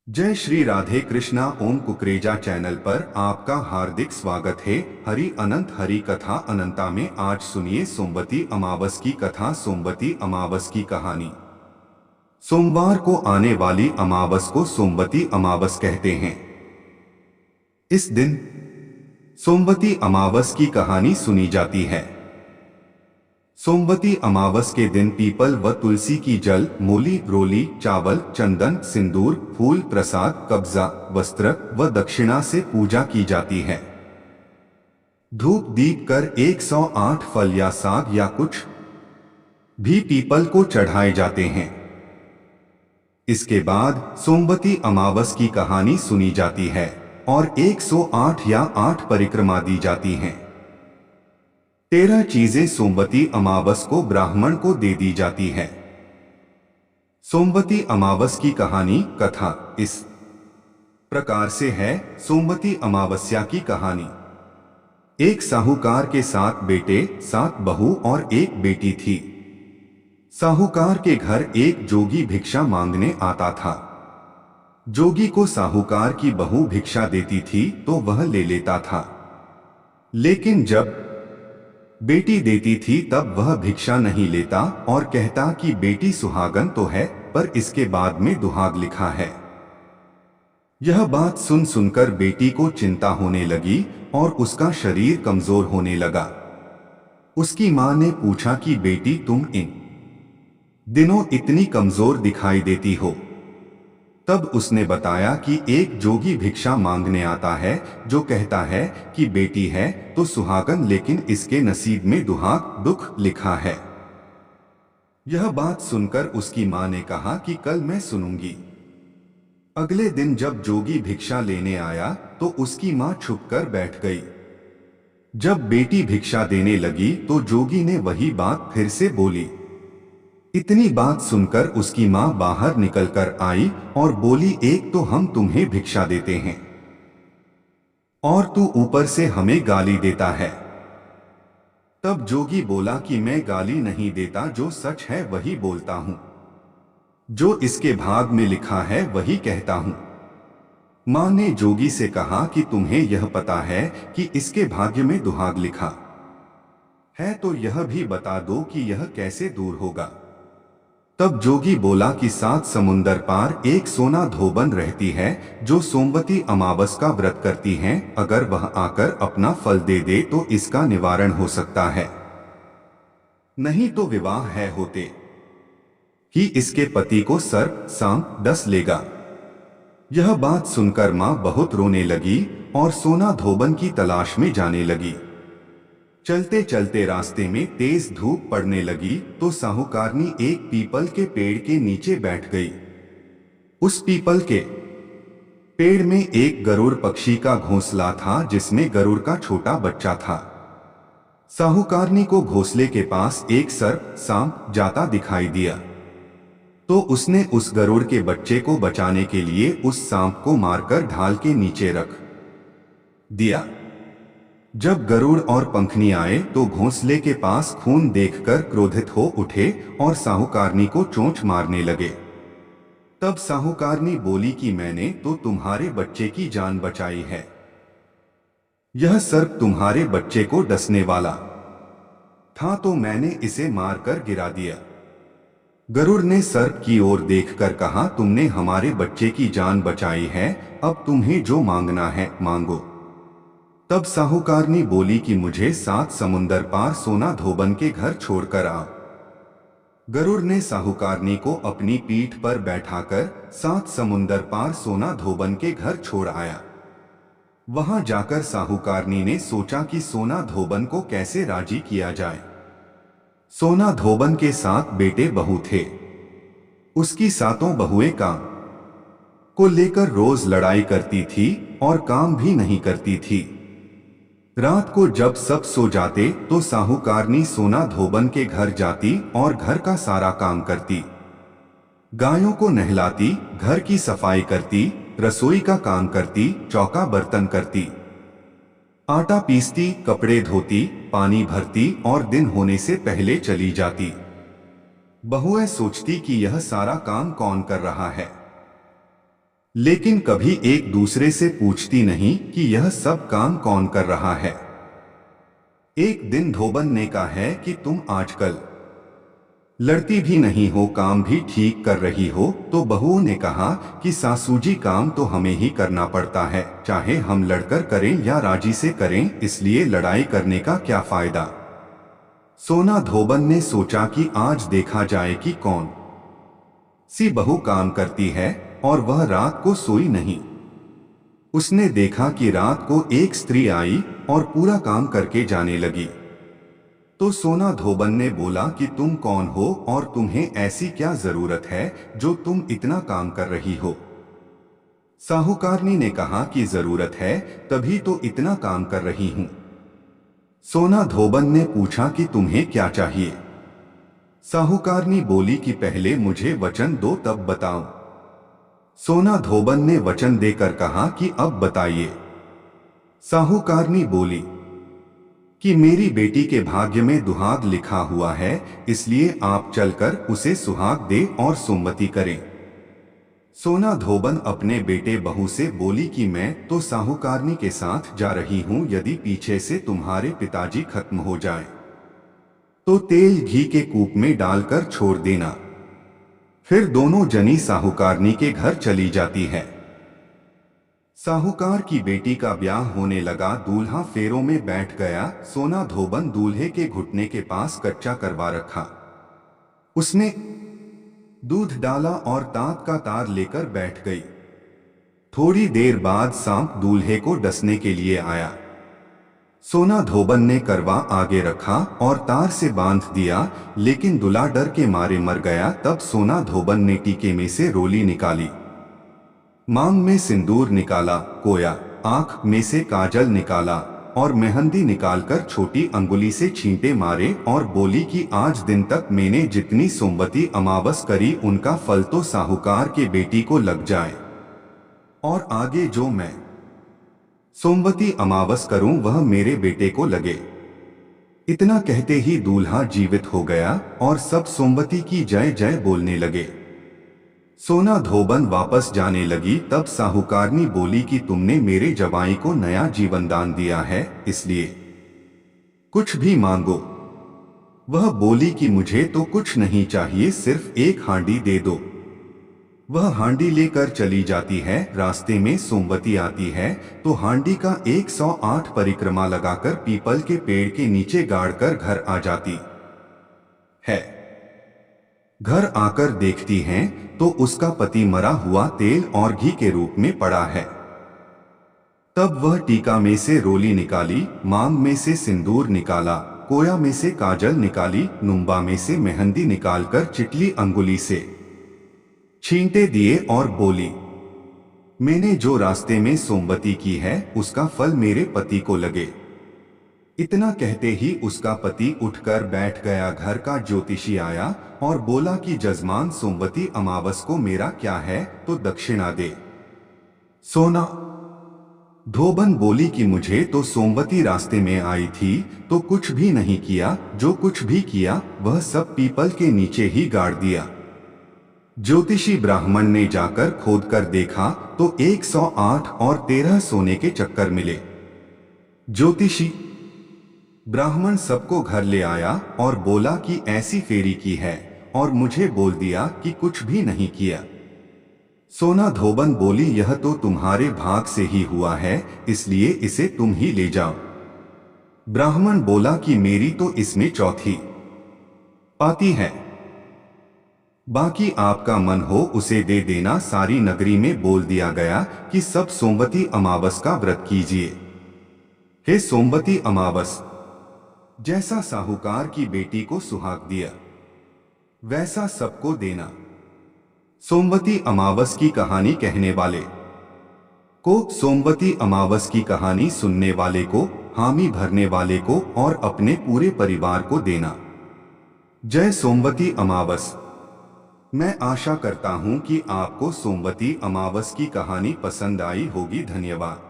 जय श्री राधे कृष्णा। ओम कुकरेजा चैनल पर आपका हार्दिक स्वागत है। हरि अनंत हरि कथा अनंता में आज सुनिए सोमवती अमावस की कथा। सोमवती अमावस की कहानी। सोमवार को आने वाली अमावस को सोमवती अमावस कहते हैं। इस दिन सोमवती अमावस की कहानी सुनी जाती है। सोमवती अमावस के दिन पीपल व तुलसी की जल, मूली, रोली, चावल, चंदन, सिंदूर, फूल, प्रसाद, कब्जा, वस्त्र व दक्षिणा से पूजा की जाती है। धूप दीप कर 108 फल या साग या कुछ भी पीपल को चढ़ाए जाते हैं। इसके बाद सोमवती अमावस की कहानी सुनी जाती है और 108 या 8 परिक्रमा दी जाती हैं। 13 चीजें सोमवती अमावस को ब्राह्मण को दे दी जाती है। सोमवती अमावस की कहानी कथा इस प्रकार से है। सोमवती अमावस्या की कहानी। एक साहूकार के 7 बेटे, 7 बहू और एक बेटी थी। साहूकार के घर एक जोगी भिक्षा मांगने आता था। जोगी को साहूकार की बहू भिक्षा देती थी तो वह ले लेता था, लेकिन जब बेटी देती थी तब वह भिक्षा नहीं लेता और कहता कि बेटी सुहागन तो है पर इसके बाद में दुहाग लिखा है। यह बात सुन सुनकर बेटी को चिंता होने लगी और उसका शरीर कमजोर होने लगा। उसकी मां ने पूछा कि बेटी, तुम इन दिनों इतनी कमजोर दिखाई देती हो। तब उसने बताया कि एक जोगी भिक्षा मांगने आता है जो कहता है कि बेटी है तो सुहागन, लेकिन इसके नसीब में दुहाग दुख लिखा है। यह बात सुनकर उसकी मां ने कहा कि कल मैं सुनूंगी। अगले दिन जब जोगी भिक्षा लेने आया तो उसकी मां छुपकर बैठ गई। जब बेटी भिक्षा देने लगी तो जोगी ने वही बात फिर से बोली। इतनी बात सुनकर उसकी मां बाहर निकलकर आई और बोली, एक तो हम तुम्हें भिक्षा देते हैं और तू ऊपर से हमें गाली देता है। तब जोगी बोला कि मैं गाली नहीं देता, जो सच है वही बोलता हूं, जो इसके भाग में लिखा है वही कहता हूं। मां ने जोगी से कहा कि तुम्हें यह पता है कि इसके भाग्य में दुहाग लिखा है तो यह भी बता दो कि यह कैसे दूर होगा। तब जोगी बोला कि 7 समुंदर पार एक सोना धोबन रहती है जो सोमवती अमावस का व्रत करती हैं। अगर वह आकर अपना फल दे दे तो इसका निवारण हो सकता है, नहीं तो विवाह है होते ही इसके पति को सर्प सांप डस लेगा। यह बात सुनकर मां बहुत रोने लगी और सोना धोबन की तलाश में जाने लगी। चलते चलते रास्ते में तेज धूप पड़ने लगी तो साहूकारनी एक पीपल के पेड़ के नीचे बैठ गई। उस पीपल के पेड़ में एक गरुड़ पक्षी का घोंसला था जिसमें गरुड़ का छोटा बच्चा था। साहूकारनी को घोंसले के पास एक सर्प सांप जाता दिखाई दिया तो उसने उस गरुड़ के बच्चे को बचाने के लिए उस सांप को मारकर ढाल के नीचे रख दिया। जब गरुड़ और पंखनी आए तो घोंसले के पास खून देखकर क्रोधित हो उठे और साहूकारनी को चोंच मारने लगे। तब साहूकारनी बोली कि मैंने तो तुम्हारे बच्चे की जान बचाई है, यह सर्प तुम्हारे बच्चे को डसने वाला था तो मैंने इसे मारकर गिरा दिया। गरुड़ ने सर्प की ओर देखकर कहा, तुमने हमारे बच्चे की जान बचाई है, अब तुम्हें जो मांगना है मांगो। तब साहूकारनी बोली कि मुझे 7 समुंदर पार सोना धोबन के घर छोड़कर आओ। गरुड़ ने साहूकारनी को अपनी पीठ पर बैठाकर 7 समुंदर पार सोना धोबन के घर छोड़ आया। वहां जाकर साहूकारनी ने सोचा कि सोना धोबन को कैसे राजी किया जाए। सोना धोबन के 7 बेटे बहू थे। उसकी 7 बहुएं काम को लेकर रोज लड़ाई करती थी और काम भी नहीं करती थी। रात को जब सब सो जाते तो साहूकारनी सोना धोबन के घर जाती और घर का सारा काम करती। गायों को नहलाती, घर की सफाई करती, रसोई का काम करती, चौका बर्तन करती, आटा पीसती, कपड़े धोती, पानी भरती और दिन होने से पहले चली जाती। बहुएं सोचती कि यह सारा काम कौन कर रहा है। लेकिन कभी एक दूसरे से पूछती नहीं कि यह सब काम कौन कर रहा है। एक दिन धोबन ने कहा है कि तुम आजकल लड़ती भी नहीं हो, काम भी ठीक कर रही हो। तो बहुओं ने कहा कि सासू जी, काम तो हमें ही करना पड़ता है, चाहे हम लड़कर करें या राजी से करें, इसलिए लड़ाई करने का क्या फायदा। सोना धोबन ने सोचा कि आज देखा जाए कि कौन सी बहू काम करती है, और वह रात को सोई नहीं। उसने देखा कि रात को एक स्त्री आई और पूरा काम करके जाने लगी। तो सोना धोबन ने बोला कि तुम कौन हो और तुम्हें ऐसी क्या जरूरत है जो तुम इतना काम कर रही हो। साहूकारनी ने कहा कि जरूरत है तभी तो इतना काम कर रही हूं। सोना धोबन ने पूछा कि तुम्हें क्या चाहिए। साहूकारनी बोली कि पहले मुझे वचन दो तब बताऊं। सोना धोबन ने वचन देकर कहा कि अब बताइए। साहूकारनी बोली कि मेरी बेटी के भाग्य में दुहाग लिखा हुआ है, इसलिए आप चलकर उसे सुहाग दे और सुमति करें। सोना धोबन अपने बेटे बहू से बोली कि मैं तो साहूकारनी के साथ जा रही हूं, यदि पीछे से तुम्हारे पिताजी खत्म हो जाए तो तेल घी के कूप में डालकर छोड़ देना। फिर दोनों जनी साहूकारनी के घर चली जाती है। साहूकार की बेटी का ब्याह होने लगा, दूल्हा फेरों में बैठ गया। सोना धोबन दूल्हे के घुटने के पास कच्चा करवा रखा। उसने दूध डाला और तांत का तार लेकर बैठ गई। थोड़ी देर बाद सांप दूल्हे को डसने के लिए आया। सोना धोबन ने करवा आगे रखा और तार से बांध दिया, लेकिन दूल्हा डर के मारे मर गया। तब सोना धोबन ने टीके में से रोली निकाली, मांग में सिंदूर निकाला, कोया आंख में से काजल निकाला और मेहंदी निकालकर छोटी अंगुली से छींटे मारे और बोली कि आज दिन तक मैंने जितनी सोमवती अमावस करी उनका फल तो साहूकार के बेटी को लग जाए, और आगे जो मैं सोमवती अमावस करूं वह मेरे बेटे को लगे। इतना कहते ही दूल्हा जीवित हो गया और सब सोमवती की जय जय बोलने लगे। सोना धोबन वापस जाने लगी, तब साहूकारनी बोली कि तुमने मेरे जवाई को नया जीवन दान दिया है, इसलिए कुछ भी मांगो। वह बोली कि मुझे तो कुछ नहीं चाहिए, सिर्फ एक हांडी दे दो। वह हांडी लेकर चली जाती है। रास्ते में सोमवती आती है तो हांडी का 108 परिक्रमा लगाकर पीपल के पेड़ के नीचे गाड़कर घर आ जाती है। घर आकर देखती हैं तो उसका पति मरा हुआ तेल और घी के रूप में पड़ा है। तब वह टीका में से रोली निकाली, मांग में से सिंदूर निकाला, कोया में से काजल निकाली, नुम्बा में से मेहंदी निकालकर चिटली अंगुली से छींटे दिए और बोली, मैंने जो रास्ते में सोमवती की है उसका फल मेरे पति को लगे। इतना कहते ही उसका पति उठकर बैठ गया। घर का ज्योतिषी आया और बोला कि जजमान, सोमवती अमावस को मेरा क्या है तो दक्षिणा दे। सोना धोबन बोली कि मुझे तो सोमवती रास्ते में आई थी तो कुछ भी नहीं किया, जो कुछ भी किया वह सब पीपल के नीचे ही गाड़ दिया। ज्योतिषी ब्राह्मण ने जाकर खोदकर देखा तो 108 और 13 सोने के चक्कर मिले। ज्योतिषी ब्राह्मण सबको घर ले आया और बोला कि ऐसी फेरी की है, और मुझे बोल दिया कि कुछ भी नहीं किया। सोना धोबन बोली, यह तो तुम्हारे भाग से ही हुआ है, इसलिए इसे तुम ही ले जाओ। ब्राह्मण बोला कि मेरी तो इसमें चौथी पाती है, बाकी आपका मन हो उसे दे देना। सारी नगरी में बोल दिया गया कि सब सोमवती अमावस का व्रत कीजिए। हे सोमवती अमावस, जैसा साहूकार की बेटी को सुहाग दिया वैसा सबको देना। सोमवती अमावस की कहानी कहने वाले को, सोमवती अमावस की कहानी सुनने वाले को, हामी भरने वाले को और अपने पूरे परिवार को देना। जय सोमवती अमावस। मैं आशा करता हूं कि आपको सोमवती अमावस की कहानी पसंद आई होगी। धन्यवाद।